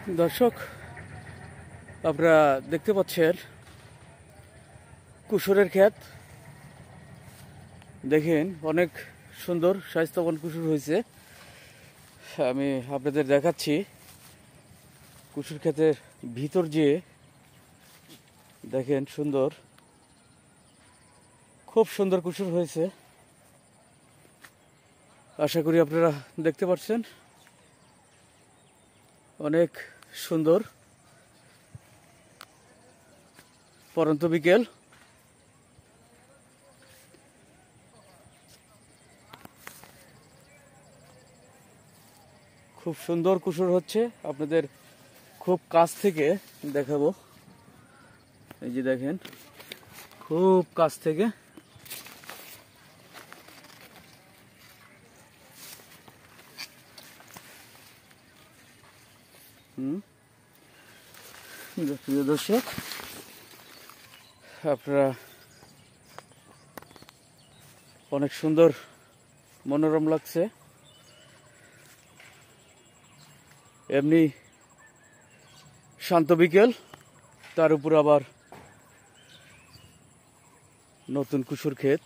দর্শক, আপনারা দেখতে পাচ্ছেন কুসুরের ক্ষেত। দেখেন অনেক সুন্দর স্বাস্থ্যবান কুসুর হয়েছে। আমি আপনাদের দেখাচ্ছি কুসুর ক্ষেতের ভিতর যে দেখেন সুন্দর, খুব সুন্দর কুসুর হয়েছে। আশা করি আপনারা দেখতে পাচ্ছেন, অনেক সুন্দর। পরন্ত বিকেল, খুব সুন্দর কুসুর হচ্ছে। আপনাদের খুব কাছ থেকে দেখাবো। এই যে দেখেন, খুব কাছ থেকে প্রিয় দর্শক, আপনারা অনেক সুন্দর, মনোরম লাগছে। এমনি শান্ত বিকেল, তার উপর আবার নতুন কুসুর ক্ষেত।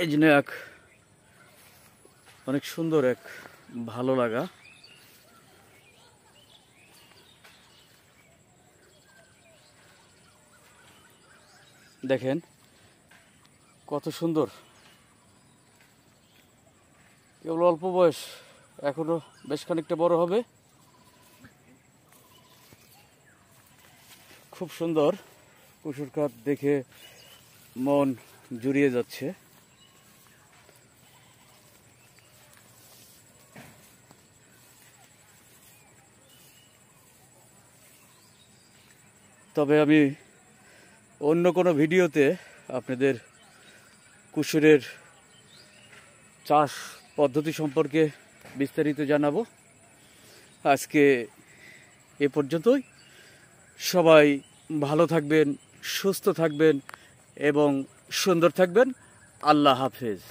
এই জন্য অনেক সুন্দর, ভালো লাগা। দেখেন কত সুন্দর, কেবল অল্প বয়স, এখনো বেশ খানিকটা বড় হবে। খুব সুন্দর কুসুর ক্ষেত দেখে মন জুড়িয়ে যাচ্ছে। তবে আমি অন্য কোনো ভিডিওতে আপনাদের কুসুরের চাষ পদ্ধতি সম্পর্কে বিস্তারিত জানাবো। আজকে এ পর্যন্তই। সবাই ভালো থাকবেন, সুস্থ থাকবেন এবং সুন্দর থাকবেন। আল্লাহ হাফেজ।